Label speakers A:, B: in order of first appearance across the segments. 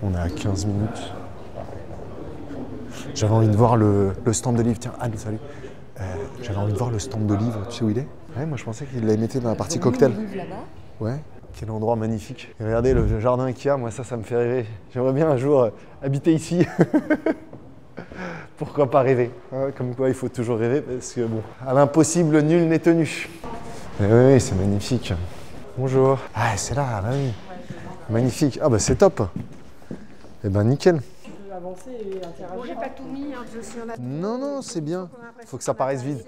A: On est à 15 minutes. J'avais envie de voir le stand de livres. Tiens, Anne, salut. J'avais envie de voir le stand de livres. Tu sais où il est? Ouais, moi je pensais qu'il l'avait mis dans la partie cocktail. Ouais. Quel endroit magnifique. Et regardez le jardin Ikea, moi ça me fait rêver. J'aimerais bien un jour habiter ici. Pourquoi pas rêver, hein? Comme quoi il faut toujours rêver parce que bon, à l'impossible nul n'est tenu. Et oui, c'est magnifique. Bonjour. Ah, c'est là, bah oui. Magnifique. Ah bah c'est top. Eh ben nickel.
B: Avancer et interagir. Bon, j'ai pas tout mis, hein, je suis en attente.
A: Non, c'est bien. Faut que ça paraisse vide.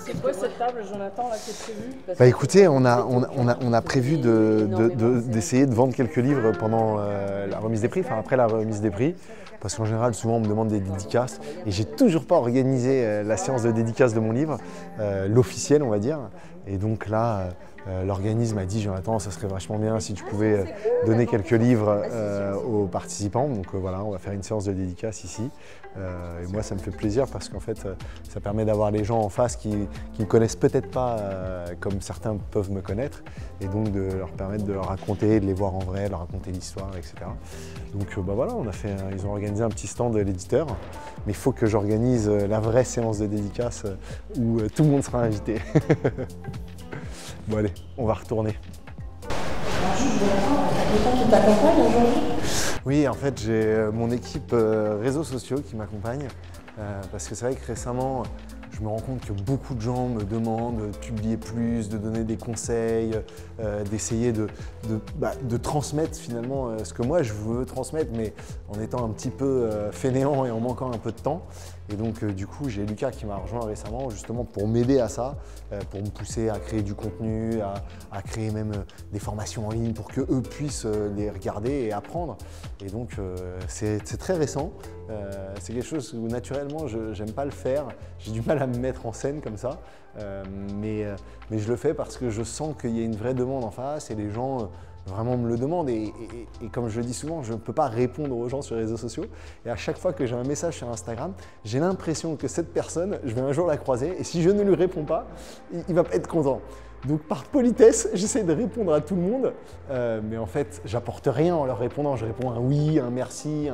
B: C'est quoi cette table, Jonathan, là, qui est prévue?
A: Bah écoutez, on a prévu d'essayer de vendre quelques livres pendant la remise des prix, enfin après la remise des prix, parce qu'en général, souvent on me demande des dédicaces et j'ai toujours pas organisé la séance de dédicace de mon livre, l'officiel on va dire. Et donc là, l'organisme a dit Jonathan, ça serait vachement bien si tu pouvais donner quelques livres aux participants. Donc voilà, on va faire une séance de dédicace ici. Et moi, ça me fait plaisir parce qu'en fait, ça permet d'avoir les gens en face qui ne me connaissent peut-être pas comme certains peuvent me connaître. Et donc de leur permettre de leur raconter, de les voir en vrai, de leur raconter l'histoire, etc. Donc bah voilà, ils ont organisé un petit stand de l'éditeur. Mais il faut que j'organise la vraie séance de dédicace où tout le monde sera invité. Bon allez, on va retourner.
B: Quelqu'un qui t'accompagne aujourd'hui?
A: Oui, en fait, j'ai mon équipe réseaux sociaux qui m'accompagne parce que c'est vrai que récemment, je me rends compte que beaucoup de gens me demandent de publier plus, de donner des conseils, d'essayer de transmettre finalement ce que moi je veux transmettre, mais en étant un petit peu fainéant et en manquant un peu de temps. Et donc du coup, j'ai Lucas qui m'a rejoint récemment justement pour m'aider à ça, pour me pousser à créer du contenu, à créer même des formations en ligne pour qu'eux puissent les regarder et apprendre. Et donc c'est très récent, c'est quelque chose où naturellement je n'aime pas le faire, j'ai du mal à me mettre en scène comme ça, mais je le fais parce que je sens qu'il y a une vraie demande en face et les gens vraiment me le demandent et comme je le dis souvent, je ne peux pas répondre aux gens sur les réseaux sociaux et à chaque fois que j'ai un message sur Instagram, j'ai l'impression que cette personne, je vais un jour la croiser et si je ne lui réponds pas, il ne va pas être content. Donc par politesse, j'essaie de répondre à tout le monde, mais en fait, j'apporte rien en leur répondant. Je réponds un oui, un merci,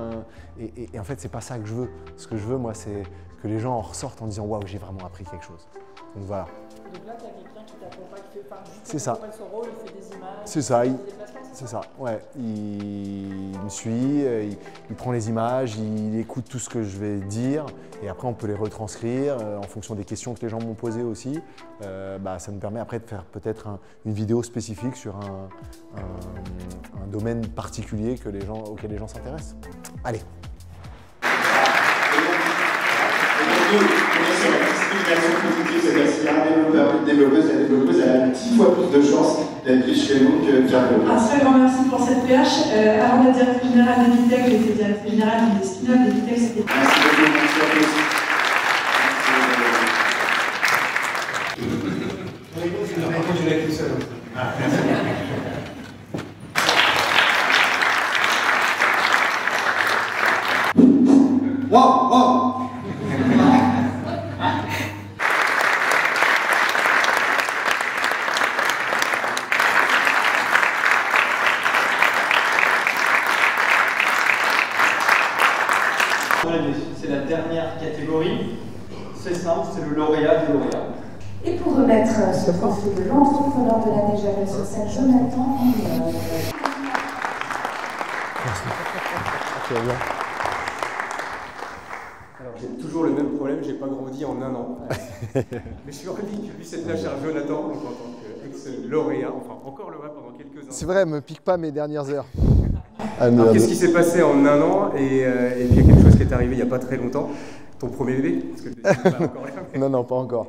A: et en fait, c'est pas ça que je veux. Ce que je veux, moi, c'est que les gens en ressortent en disant « Waouh, j'ai vraiment appris quelque chose ». Donc voilà.
B: Donc là, tu as quelqu'un qui t'accompagne, qui fait
A: c'est ça.
B: Son rôle, il fait des images,
A: c'est ça.
B: des déplacements.
A: C'est ça, ouais. Il me suit, il prend les images, il écoute tout ce que je vais dire et après on peut les retranscrire en fonction des questions que les gens m'ont posées aussi. Ça me permet après de faire peut-être une vidéo spécifique sur un domaine particulier auquel les gens s'intéressent. Allez.
C: C'est-à-dire un développeuse, elle a 10 fois plus de chances d'être riche chez nous que Diarco.
D: Un très grand merci pour cette PH. Avant d'être directrice générale d'Editech, j'étais directrice générale des spin-offs d'Editech. C'était
C: Merci beaucoup, merci à tous.
E: Par contre, je l'ai tout seul.
C: Wow.
E: C'est la dernière catégorie. C'est simple, c'est le lauréat du lauréat.
F: Et pour remettre ce trophée de l'entrepreneur de l'année, j'avais sur scène Jonathan.
A: Merci.
E: Alors j'ai toujours le même problème, j'ai pas grandi en un an. Mais je suis ravi que puisse être là, cher Jonathan, en tant qu'ex-lauréat, enfin encore lauréat pendant quelques années.
A: C'est vrai, me pique pas mes dernières heures.
E: Alors qu'est-ce qui s'est passé en un an et puis il y a quelque chose qui est arrivé il n'y a pas très longtemps. Ton premier bébé? Parce que pas encore là.
A: Non, pas encore.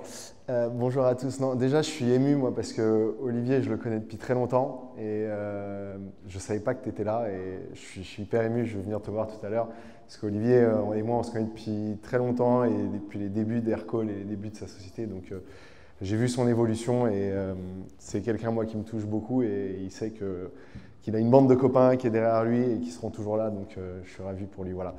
A: Bonjour à tous. Non, déjà, je suis ému, moi, parce que Olivier, je le connais depuis très longtemps et je ne savais pas que tu étais là et je suis hyper ému. Je vais venir te voir tout à l'heure parce qu'Olivier et moi, on se connaît depuis très longtemps et depuis les débuts d'Aircall et les débuts de sa société. Donc, j'ai vu son évolution et c'est quelqu'un, moi, qui me touche beaucoup et il sait qu'il a une bande de copains qui est derrière lui et qui seront toujours là. Donc, je suis ravi pour lui. Voilà.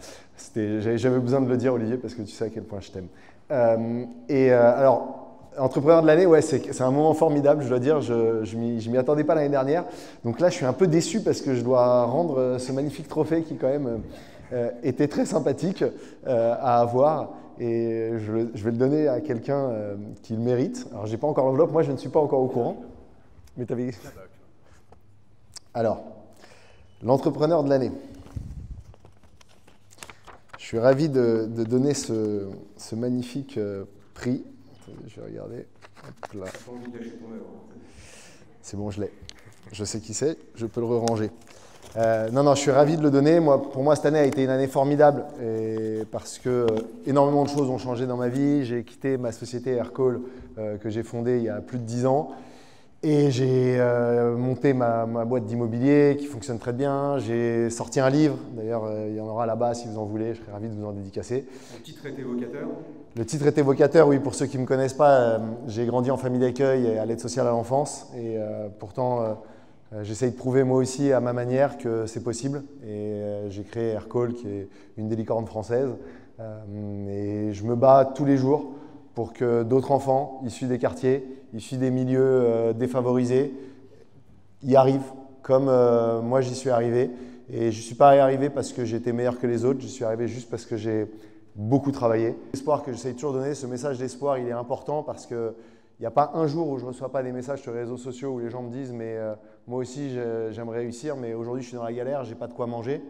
A: J'avais besoin de le dire, Olivier, parce que tu sais à quel point je t'aime. Alors, Entrepreneur de l'année, ouais, c'est un moment formidable, je dois dire. Je m'y attendais pas l'année dernière. Donc là, je suis un peu déçu parce que je dois rendre ce magnifique trophée qui, quand même, était très sympathique à avoir. Et je vais le donner à quelqu'un qui le mérite. Alors, j'ai pas encore l'enveloppe. Moi, je ne suis pas encore au courant. Mais tu avais... Alors, l'entrepreneur de l'année. Je suis ravi de donner ce magnifique prix. Attendez, je vais regarder. Hop là. C'est bon, je l'ai. Je sais qui c'est, je peux le ranger. Non, je suis ravi de le donner. Pour moi, cette année a été une année formidable parce que énormément de choses ont changé dans ma vie. J'ai quitté ma société Aircall que j'ai fondée il y a plus de 10 ans. Et j'ai monté ma boîte d'immobilier qui fonctionne très bien. J'ai sorti un livre, d'ailleurs il y en aura là-bas si vous en voulez, je serais ravi de vous en dédicacer.
E: Le titre est évocateur.
A: Le titre est évocateur, oui, pour ceux qui ne me connaissent pas, j'ai grandi en famille d'accueil et à l'aide sociale à l'enfance. Et pourtant, j'essaye de prouver moi aussi à ma manière que c'est possible. Et j'ai créé Aircall qui est une des licornes françaises. Et je me bats tous les jours pour que d'autres enfants issus des quartiers, issus des milieux défavorisés, y arrivent comme moi j'y suis arrivé. Et je ne suis pas arrivé parce que j'étais meilleur que les autres, j'y suis arrivé juste parce que j'ai beaucoup travaillé. L'espoir que j'essaie toujours de donner, ce message d'espoir, il est important parce qu'il n'y a pas un jour où je ne reçois pas des messages sur les réseaux sociaux où les gens me disent « mais moi aussi j'aimerais réussir, mais aujourd'hui je suis dans la galère, je n'ai pas de quoi manger ».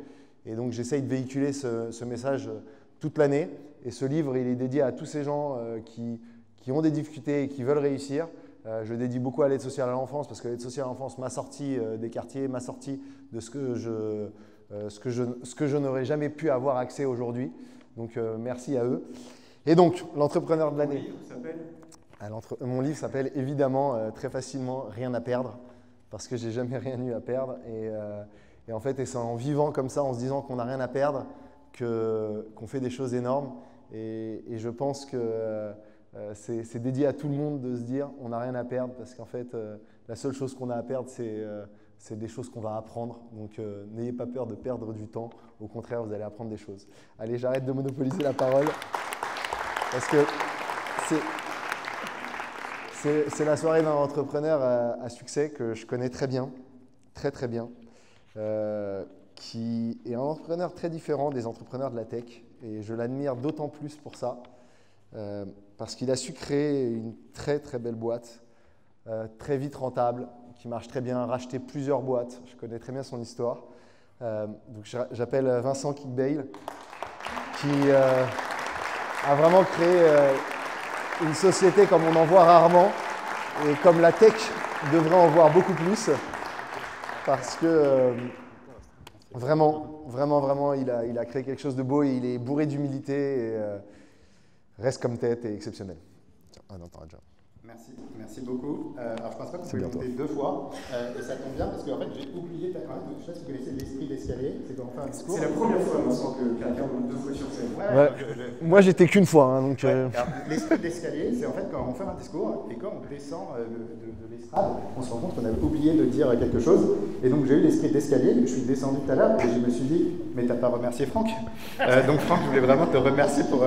A: Et donc j'essaye de véhiculer ce message toute l'année. Et ce livre, il est dédié à tous ces gens qui ont des difficultés et qui veulent réussir. Je le dédie beaucoup à l'aide sociale à l'enfance parce que l'aide sociale à l'enfance m'a sorti des quartiers, m'a sorti de ce que je n'aurais jamais pu avoir accès aujourd'hui. Donc merci à eux. Et donc, l'entrepreneur de l'année. Mon livre s'appelle évidemment très facilement « Rien à perdre » parce que j'ai jamais rien eu à perdre. Et en fait, c'est en vivant comme ça, en se disant qu'on n'a rien à perdre, qu'on fait des choses énormes. Et je pense que c'est dédié à tout le monde de se dire on n'a rien à perdre parce qu'en fait, la seule chose qu'on a à perdre, c'est des choses qu'on va apprendre. Donc, n'ayez pas peur de perdre du temps. Au contraire, vous allez apprendre des choses. Allez, j'arrête de monopoliser la parole parce que c'est la soirée d'un entrepreneur à succès que je connais très bien, très très bien, qui est un entrepreneur très différent des entrepreneurs de la tech. Et je l'admire d'autant plus pour ça, parce qu'il a su créer une très très belle boîte, très vite rentable, qui marche très bien, racheter plusieurs boîtes. Je connais très bien son histoire. Donc j'appelle Vincent Kickbale, qui a vraiment créé une société comme on en voit rarement, et comme la tech devrait en voir beaucoup plus, parce que vraiment, il a créé quelque chose de beau et il est bourré d'humilité et reste comme tête et exceptionnel. Tiens, non, t'en as déjà.
C: Merci beaucoup. Alors je pense pas que vous pouvez monter 2 fois, et ça tombe bien parce qu'en fait j'ai oublié, je sais pas si vous connaissez l'esprit d'escalier, c'est quand on fait un discours.
E: C'est la première fois, il me semble, que quelqu'un monte 2 fois sur scène.
A: Ouais. Moi j'étais qu'une fois. Hein, donc,
C: l'esprit d'escalier, c'est en fait quand on fait un discours et quand on descend de l'estrade, on se rend compte qu'on avait oublié de dire quelque chose. Et donc j'ai eu l'esprit d'escalier, je suis descendu tout à l'heure et je me suis dit, mais t'as pas remercié Franck. Donc Franck, je voulais vraiment te remercier pour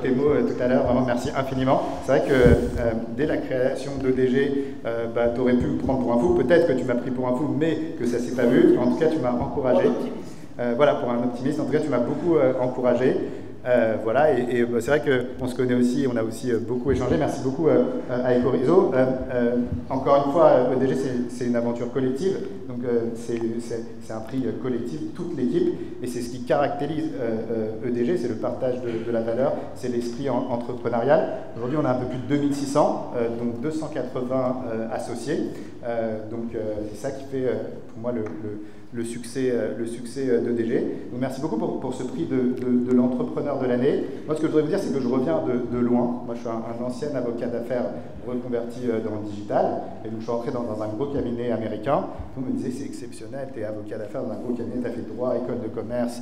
C: tes mots tout à l'heure, vraiment merci infiniment. C'est vrai que dès la création d'EDG, tu aurais pu me prendre pour un fou, peut-être que tu m'as pris pour un fou, mais que ça s'est pas vu. En tout cas, tu m'as encouragé. Voilà, pour un optimiste, en tout cas, tu m'as beaucoup encouragé. Voilà, et c'est vrai qu'on se connaît aussi, on a aussi beaucoup échangé. Merci beaucoup à Ecorizo. Encore une fois, EDG, c'est une aventure collective, donc c'est un prix collectif, toute l'équipe, et c'est ce qui caractérise EDG, c'est le partage de la valeur, c'est l'esprit entrepreneurial. Aujourd'hui, on a un peu plus de 2600, donc 280 associés. Donc c'est ça qui fait pour moi le succès d'EDG. Donc merci beaucoup pour ce prix de l'entrepreneur de l'année. Moi, ce que je voudrais vous dire, c'est que je reviens de loin. Moi, je suis un ancien avocat d'affaires reconverti dans le digital. Et donc, je suis rentré dans un gros cabinet américain. On me disait, c'est exceptionnel, tu es avocat d'affaires dans un gros cabinet, tu as fait droit, école de commerce.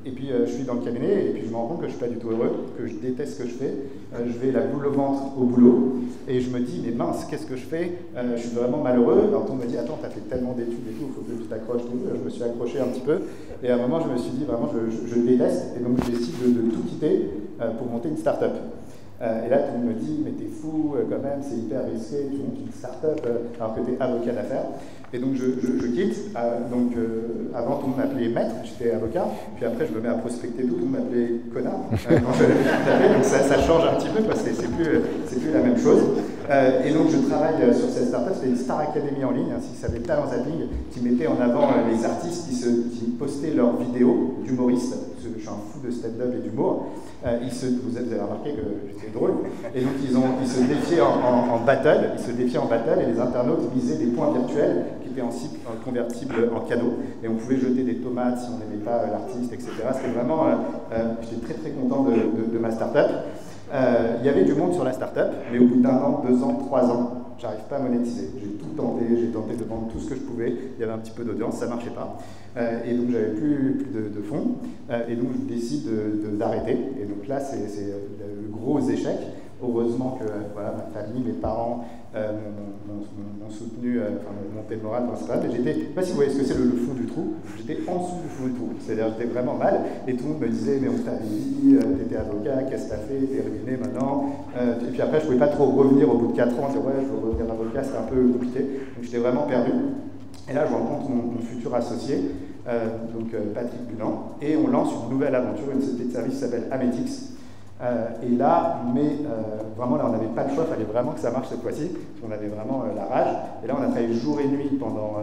C: Et puis, je suis dans le cabinet et puis je me rends compte que je ne suis pas du tout heureux, que je déteste ce que je fais. Je vais la boule au ventre au boulot et je me dis, mais mince, qu'est-ce que je fais? Je suis vraiment malheureux. Alors, on me dit, attends, tu as fait tellement d'études et tout, il faut que tu t'accroches. Je me suis accroché un petit peu. Et à un moment, je me suis dit, vraiment, je déteste. Et donc, je décide de tout quitter pour monter une start-up. Et là, tout le monde me dit, mais t'es fou quand même, c'est hyper risqué, tu montes une start-up alors que t'es avocat d'affaires. Et donc je quitte. Avant, tout le monde m'appelait maître, j'étais avocat. Puis après, je me mets à prospecter tout le monde m'appelait connard. Donc ça change un petit peu parce que c'est plus la même chose. Et donc je travaille sur cette startup, c'est une Star Academy en ligne, ainsi que ça s'appelait Talent Zapping, qui mettait en avant les artistes qui postaient leurs vidéos d'humoristes. Je suis un fou de stand-up et d'humour. Vous avez remarqué que j'étais drôle. Et donc ils se défiaient en battle, et les internautes misaient des points virtuels qui étaient ensuite convertibles en cadeaux. Et on pouvait jeter des tomates si on n'aimait pas l'artiste, etc. C'était vraiment, j'étais très très content de ma startup. Il y avait du monde sur la startup, mais au bout d'1 an, 2 ans, 3 ans, j'arrive pas à monétiser. J'ai tout tenté, j'ai tenté de vendre tout ce que je pouvais. Il y avait un petit peu d'audience, ça marchait pas. Et donc j'avais plus de fonds. Et donc je décide d'arrêter. Et donc là, c'est le gros échec. Heureusement que voilà, ma famille, mes parents m'ont soutenu, m'ont monté le moral dans ce stade. Je ne sais pas si vous voyez ce que c'est le fond du trou. J'étais en dessous du fond du trou. C'est-à-dire j'étais vraiment mal. Et tout le monde me disait, mais on t'avait dit, t'étais avocat, qu'est-ce que t'as fait, t'es ruiné maintenant. Et puis après, je ne pouvais pas trop revenir au bout de 4 ans, dire ouais, je veux revenir avocat, c'était un peu compliqué. Donc j'étais vraiment perdu. Et là, je rencontre mon futur associé, Patrick Bunan, et on lance une nouvelle aventure, une société de service qui s'appelle Ametix. Et là, vraiment, là, on n'avait pas le choix, il fallait vraiment que ça marche cette fois-ci, parce qu'on avait vraiment la rage. Et là, on a travaillé jour et nuit pendant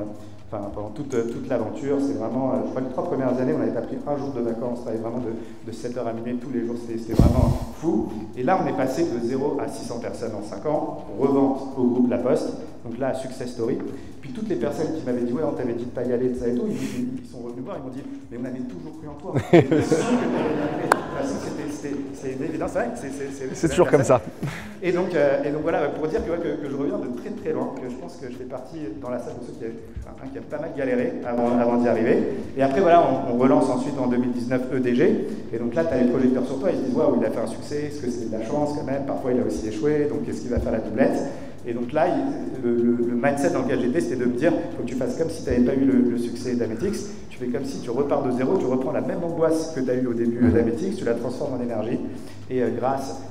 C: toute l'aventure. C'est vraiment, je crois que les 3 premières années, on n'avait pas pris un jour de vacances, on travaillait vraiment de 7h à minuit tous les jours, c'était vraiment fou. Et là, on est passé de 0 à 600 personnes en 5 ans, revente au groupe La Poste, donc là, success story. Puis toutes les personnes qui m'avaient dit, ouais, on t'avait dit de pas y aller, de ça et tout, ils sont revenus voir, ils m'ont dit, mais on avait toujours cru en toi. C'est évident, c'est vrai,
A: c'est toujours comme ça.
C: Et donc voilà, pour dire que je reviens de très très loin, que je pense que je fais partie dans la salle de ceux qui a pas mal galéré avant d'y arriver. Et après voilà, on relance ensuite en 2019 EDG. Et donc là, tu as les projecteurs sur toi, ils se disent waouh, il a fait un succès, est-ce que c'est de la chance quand même? Parfois il a aussi échoué, donc qu'est-ce qu'il va faire la doublette? Et donc là, le mindset dans lequel j'étais, c'était de me dire, il faut que tu fasses comme si tu n'avais pas eu le succès d'Ametix. Tu fais comme si tu repars de zéro, tu reprends la même angoisse que tu as eue au début d'Ametix, tu la transformes en énergie. Et grâce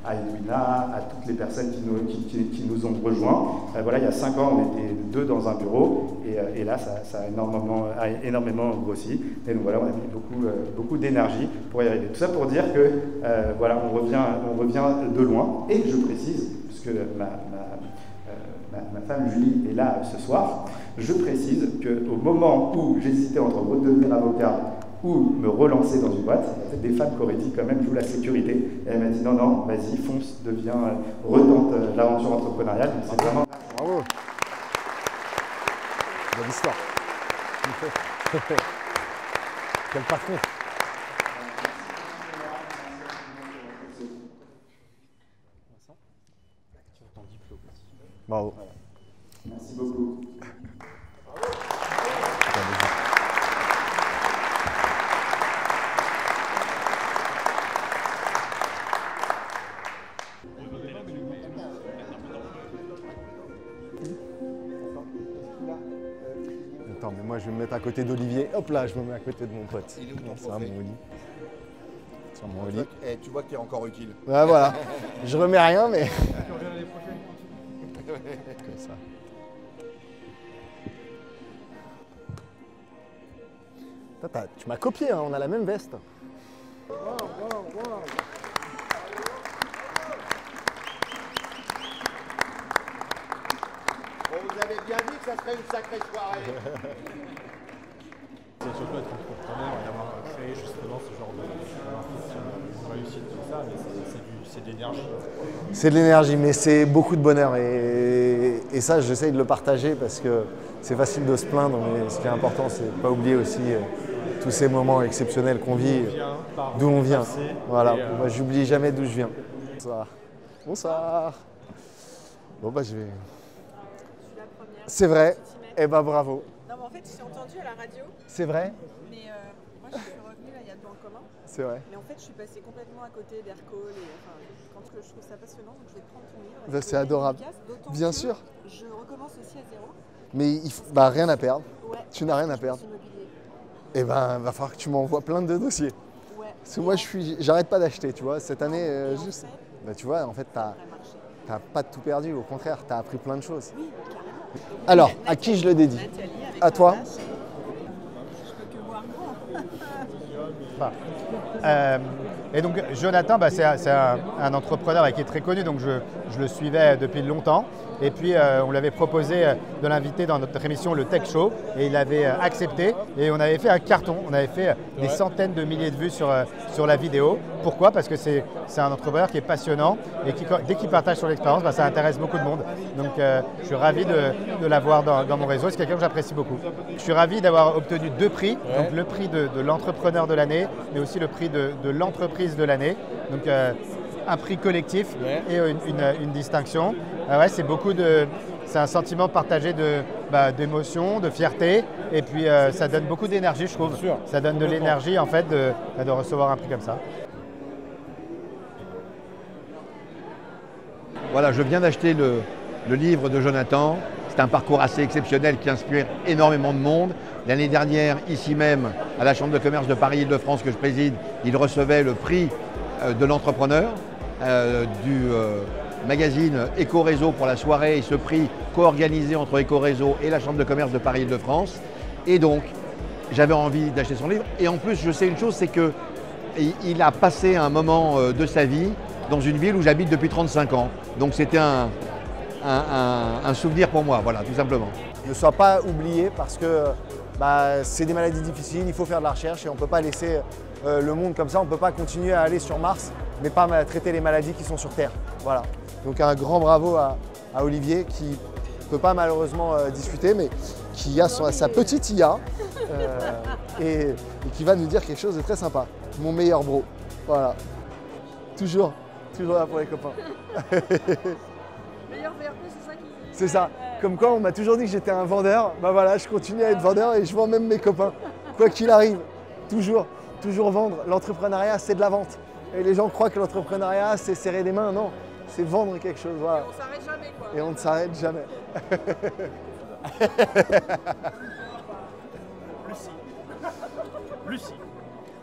C: à Edwina, à toutes les personnes qui nous ont rejoints, voilà, il y a 5 ans, on était 2 dans un bureau, et là, ça a énormément grossi. Et donc voilà, on a mis beaucoup d'énergie pour y arriver. Tout ça pour dire que voilà, on revient de loin. Et je précise, puisque ma femme Julie est là ce soir, je précise qu'au moment où j'hésitais entre redevenir avocat ou me relancer dans une boîte, il y a peut-être des femmes qui auraient dit quand même, joue la sécurité. Et elle m'a dit non, vas-y, fonce, deviens, retente l'aventure entrepreneuriale. Donc c'est vraiment...
A: Bravo. Belle histoire. Quel patron. Bravo.
C: Merci beaucoup.
A: Attends, mais moi je vais me mettre à côté d'Olivier. Hop là, je me mets à côté de mon pote. Comment ça, mon Oli? Tiens, mon Oli.
G: Et tu vois que tu es encore utile.
A: Ouais, voilà. Je remets rien, mais.
E: Tu reviens l'année prochaine.
A: Comme ça. Tu m'as copié, hein, on a la même veste.
G: Wow. Bon, vous avez bien dit que ça serait une sacrée soirée.
H: C'est surtout être entrepreneur et avoir créé justement ce genre de réussite, tout ça, mais c'est de l'énergie.
A: C'est de l'énergie, mais c'est beaucoup de bonheur. Et ça, j'essaye de le partager parce que c'est facile de se plaindre, mais ce qui est important, c'est de ne pas oublier aussi tous ces moments exceptionnels qu'on vit, d'où on vient. Voilà, moi, j'oublie jamais d'où je viens. Bonsoir. Bonsoir. Bon, bah, je vais. C'est vrai. Eh ben, bravo.
B: Non, mais en fait, je t'ai entendu à la radio,
A: C'est vrai.
B: mais moi, je suis revenue là, il y a 2 ans en commun.
A: C'est vrai.
B: Mais en fait, je suis passée complètement à côté d'Aircall et enfin, quand je trouve ça passionnant, donc je vais prendre ton livre.
A: Bah, c'est adorable. Bien sûr.
B: Je recommence aussi à zéro.
A: Mais il faut, bah, rien à perdre.
B: Ouais.
A: Tu n'as rien à perdre. Eh ben, va falloir que tu m'envoies plein de dossiers.
B: Ouais,
A: Parce que moi, j'arrête pas d'acheter, tu vois. Cette année, juste. Bah, tu vois, en fait, t'as pas tout perdu. Au contraire, t'as appris plein de choses. Alors, à qui je le dédie? À toi.
C: Et donc Jonathan, c'est un entrepreneur qui est très connu, donc je le suivais depuis longtemps. Et puis on lui avait proposé de l'inviter dans notre émission Le Tech Show et il avait accepté. Et on avait fait un carton, on avait fait des centaines de milliers de vues sur la vidéo. Pourquoi? Parce que c'est un entrepreneur qui est passionnant et qui, dès qu'il partage son expérience, ça intéresse beaucoup de monde. Donc je suis ravi de l'avoir dans mon réseau, c'est quelqu'un que j'apprécie beaucoup. Je suis ravi d'avoir obtenu 2 prix, donc le prix de l'entrepreneur de l'année, mais aussi le prix de l'entreprise de l'année. Donc un prix collectif et une distinction. C'est un sentiment partagé d'émotion, de fierté, et puis ça donne beaucoup d'énergie, je trouve. Ça donne de l'énergie en fait de recevoir un prix comme ça.
I: Voilà, je viens d'acheter le livre de Jonathan. C'est un parcours assez exceptionnel qui inspire énormément de monde. L'année dernière, ici même, à la Chambre de commerce de Paris-Île-de-France que je préside, il recevait le prix de l'entrepreneur du magazine Éco-Réseau pour la soirée, et ce prix co-organisé entre Éco-Réseau et la Chambre de commerce de Paris-Île-de-France. Et donc, j'avais envie d'acheter son livre. Et en plus, je sais une chose, c'est qu'il a passé un moment de sa vie dans une ville où j'habite depuis 35 ans. Donc c'était un souvenir pour moi, voilà, tout simplement.
A: Ne sois pas oublié parce que c'est des maladies difficiles, il faut faire de la recherche et on ne peut pas laisser le monde comme ça, on ne peut pas continuer à aller sur Mars mais pas traiter les maladies qui sont sur Terre. Voilà. Donc un grand bravo à Olivier qui ne peut pas malheureusement discuter mais qui a sa petite IA et qui va nous dire quelque chose de très sympa. Mon meilleur bro. Voilà. Toujours là pour les copains.
B: Meilleur VRP, c'est ça qui...
A: C'est ça. Comme quoi, on m'a toujours dit que j'étais un vendeur. Bah voilà, je continue à être vendeur et je vends même mes copains. Quoi qu'il arrive, toujours vendre. L'entrepreneuriat, c'est de la vente. Et les gens croient que l'entrepreneuriat, c'est serrer des mains. Non, c'est vendre quelque chose. Voilà.
B: Et on s'arrête jamais, quoi.
A: Et on ne s'arrête jamais.
H: Lucie.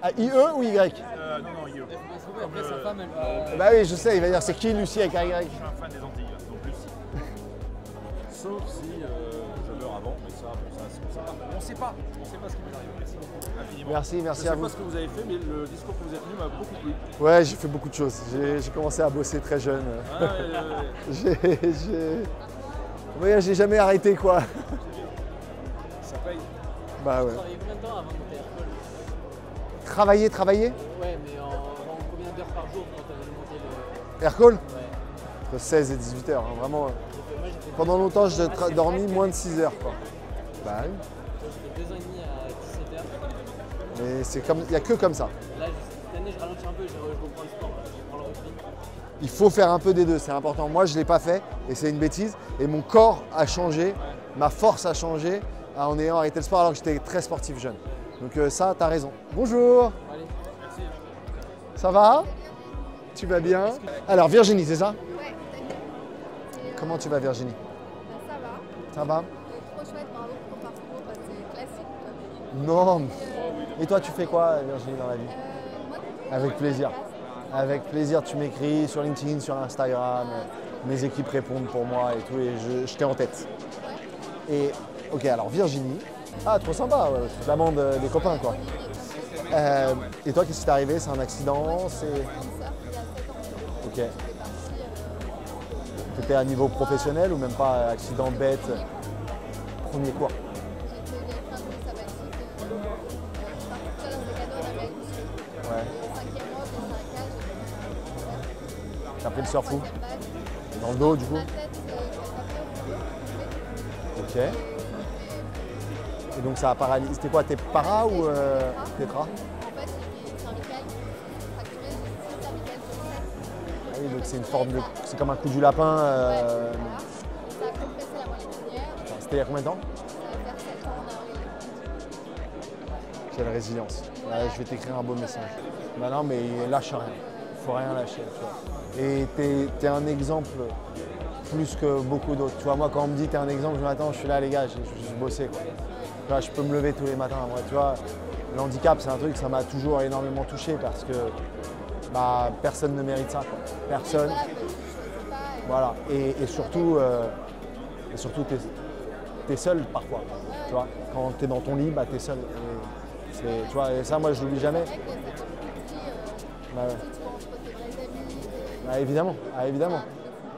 A: Ah, IE ou Y?
H: Non, IE.
J: Après, sa femme, elle va...
A: Bah oui, je sais, il va dire c'est qui Lucie avec un Y?
H: Je suis un fan des Antilles, donc Lucie. Sauf si je meurs avant, mais ça on ne sait pas. On ne sait pas ce qui va arriver. Merci beaucoup. Infiniment.
A: Merci
H: je
A: à vous.
H: Je ne sais pas ce que vous avez fait, mais le discours que vous avez tenu m'a beaucoup plu.
A: Ouais, j'ai fait beaucoup de choses. J'ai commencé à bosser très jeune. J'ai jamais arrêté, quoi.
H: Ça paye.
A: Bah ouais.
J: Tu travaillais combien de temps avant de monter
A: Travailler?
J: Aircall? Ouais, mais en combien d'heures par jour quand tu avais monté le...
A: Aircall?
J: Ouais.
A: Entre 16 et 18 heures, hein, vraiment. Pendant longtemps, j'ai dormi moins de 6 heures, quoi. Bah oui.
J: J'ai fait 2 ans et demi à 17 heures.
A: Mais c'est comme, il n'y a que comme ça.
J: Là, cette année, je ralentis un peu, je reprends le sport, je reprends le repris.
A: Il faut faire un peu des deux, c'est important. Moi, je ne l'ai pas fait et c'est une bêtise. Et mon corps a changé, ma force a changé en ayant arrêté le sport alors que j'étais très sportif jeune. Donc ça, tu as raison. Bonjour.
J: Allez, merci.
A: Ça va? Tu vas bien? Alors Virginie, c'est ça?
K: Ouais.
A: Comment tu vas Virginie?
K: Ça va.
A: Ça va?
K: Trop chouette, bravo pour ton parcours, c'est classique.
A: Non. Et toi, tu fais quoi Virginie dans la vie? Avec plaisir. Avec plaisir, tu m'écris sur LinkedIn, sur Instagram. Mes équipes répondent pour moi et tout, et je t'ai en tête. Et ok, alors Virginie. Ah, trop sympa, ouais, toute la bande des copains, quoi. Et toi, qu'est-ce qui t'est arrivé? C'est un accident? Ok. T'étais à niveau professionnel ou même pas accident bête? Premier cours. Ouais. T'as pris le surf où? Dans le dos, du coup? Ok. Et donc ça a paralysé. C'était quoi, tes para ou tétra?
K: En fait, j'ai cervicale, fracturé, j'ai 6 cervicales sur 7.
A: Ah oui, donc c'est une forme de. C'est comme un coup du lapin.
K: Ouais, voilà. Ça a compressé la moelle épinière.
A: C'était il y a combien de temps?
K: Ça va faire 7 ans en avril.
A: Quelle résilience. Ouais, je vais t'écrire un beau message. Bah non, mais lâche rien. Il faut rien lâcher. Tu vois. Et t'es un exemple plus que beaucoup d'autres. Tu vois, moi, quand on me dit t'es un exemple, je me dis attends, je suis là, les gars, je bossais, quoi. Tu vois, je peux me lever tous les matins. Moi, tu vois, Le handicap, c'est un truc, ça m'a toujours énormément touché parce que bah, personne ne mérite ça. Quoi. Personne. Voilà. Et surtout, t'es seul parfois. Tu vois, quand t'es dans ton lit, bah, t'es seul. Tu vois, et ça, moi, je l'oublie jamais. Bah, ouais. Bah, évidemment, évidemment.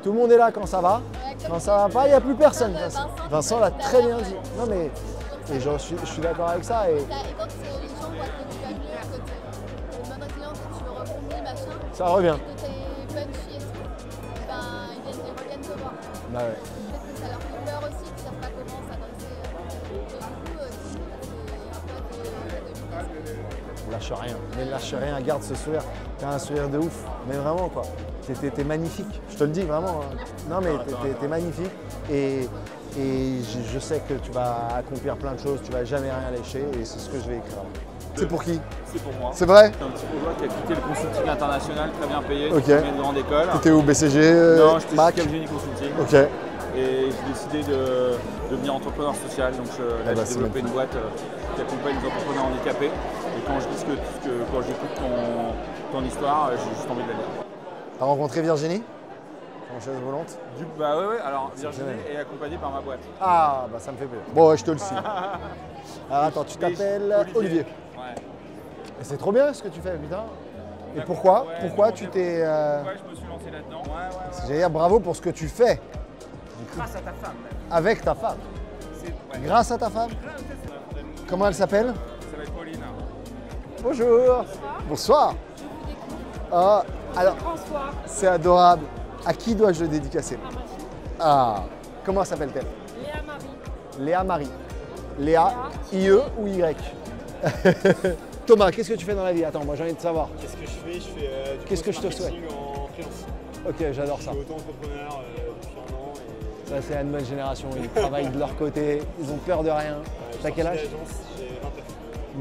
A: Tout le monde est là quand ça va. Quand ça va pas, il n'y a plus personne. Vincent l'a très bien dit. Non mais, et je suis d'accord avec ça. Et
K: quand les gens voient que tu vas mieux, que le mode client, que tu rebondis, machin,
A: ça revient.
K: que t'es punchy et tout, ben, ils reviennent te voir.
A: Bah ouais.
K: Peut-être que ça leur fait peur aussi, qu'ils ne savent pas comment s'adresser. Et du coup,
A: Lâche rien, mais lâche rien, garde ce sourire. T'as un sourire de ouf, mais vraiment quoi. T'es magnifique, je te le dis vraiment. Non mais t'es magnifique et je sais que tu vas accomplir plein de choses, tu vas jamais rien lâcher et c'est ce que je vais écrire. C'est pour qui?
H: C'est pour moi.
A: C'est vrai?
H: C'est un petit bourgeois qui a quitté le consulting international, très bien payé,
A: Ok.
H: qui vient de grande école.
A: T'étais où, BCG?
H: Non, j'étais
A: Mac?
H: chez Capgemini Consulting.
A: Ok.
H: Et j'ai décidé de devenir entrepreneur social. Donc là, j'ai développé une boîte qui accompagne les entrepreneurs handicapés. Et quand je dis quand j'écoute ton histoire, j'ai juste envie de la lire.
A: T'as rencontré Virginie? Française volante?
H: Bah ouais, alors Virginie est accompagnée par ma boîte.
A: Ah, bah ça me fait plaisir. Bon, ouais, je te le signe. Alors attends, tu t'appelles Olivier.
H: Ouais.
A: Et c'est trop bien ce que tu fais, putain. Et pourquoi? Pourquoi tu t'es.
H: Pourquoi je me suis lancé là-dedans?
A: J'allais dire bravo pour ce que tu fais.
H: Grâce à ta femme.
A: Avec ta femme. Grâce à ta femme. Comment elle s'appelle?
H: Ça va être Pauline.
A: Bonjour. Bonsoir. Ah, alors, c'est adorable. À qui dois-je le dédicacer? Ah, comment s'appelle-t-elle?
B: Léa Marie.
A: Léa Marie. Léa, IE ou Y? Thomas, qu'est-ce que tu fais dans la vie? Attends, moi j'ai envie de savoir.
L: Qu'est-ce que je fais? Je fais du
A: Qu'est-ce que je te souhaite?
L: en freelance.
A: Ok, j'adore ça.
L: Je suis auto-entrepreneur depuis un an.
A: Ça, c'est la nouvelle génération. Ils travaillent de leur côté, ils ont peur de rien. T'as quel âge?
L: J'ai 29.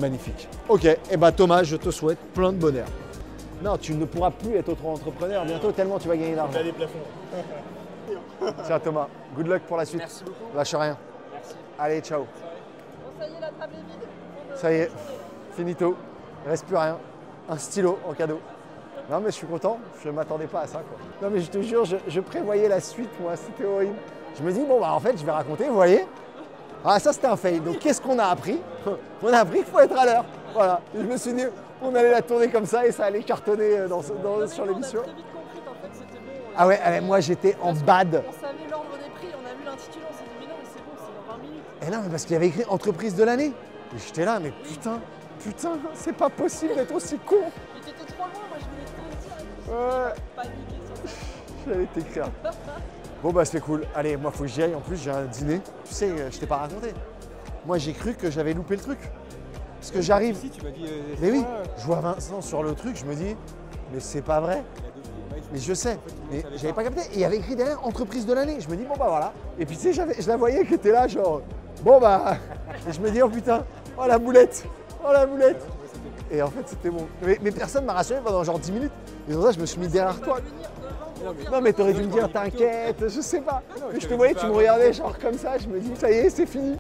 A: Magnifique. Ok, et bah Thomas, je te souhaite plein de bonheur. Non, tu ne pourras plus être auto-entrepreneur bientôt tellement tu vas gagner d'argent.
L: T'as des plafonds.
A: Tiens Thomas, good luck pour la suite.
B: Merci beaucoup.
A: Lâche rien.
B: Merci.
A: Allez, ciao.
B: Bon, ça y est, la table est vide.
A: Ça y est, finito. Il reste plus rien. Un stylo en cadeau. Non mais je suis content, je ne m'attendais pas à ça quoi. Non mais je te jure, je prévoyais la suite moi, c'était horrible. Je me dis bon bah en fait je vais raconter, vous voyez. Ah ça c'était un fail, donc qu'est-ce qu'on a appris? On a appris qu'il faut être à l'heure. Voilà, et je me suis dit on allait la tourner comme ça et ça allait cartonner sur l'émission.
B: On a très vite compris qu'en fait c'était bon.
A: Ah ouais, allez, moi j'étais en bad.
B: On savait l'ordre des prix, on a vu l'intitulé, on s'est dit mais non mais c'est bon, c'est dans 20 minutes.
A: Et non mais parce qu'il y avait écrit entreprise de l'année. Et j'étais là, mais putain, c'est pas possible d'être aussi con.
B: Mais t'étais trop loin, moi je voulais te dire.
A: Ouais.
B: Paniquer sur ça.
A: J'allais t'écrire. Bon bah c'est cool. Allez, moi faut que j'y aille. En plus j'ai un dîner. Tu sais, je t'ai pas raconté. Moi j'ai cru que j'avais loupé le truc. Parce que j'arrive.
H: Tu m'as dit,
A: mais oui, je vois Vincent sur le truc, je me dis, mais c'est pas vrai. Mais je sais, mais j'avais pas capté. Et il y avait écrit derrière entreprise de l'année. Je me dis bon bah voilà. Et puis tu sais, je la voyais qui était là, genre bon bah. Et je me dis oh putain, oh la boulette, oh la boulette. Et en fait c'était bon. Mais personne m'a rassuré pendant genre 10 minutes. Et pour ça je me suis mis derrière toi. Non mais t'aurais dû me dire t'inquiète, je sais pas. Mais je te voyais, tu me regardais genre comme ça, je me dis ça y est, c'est fini.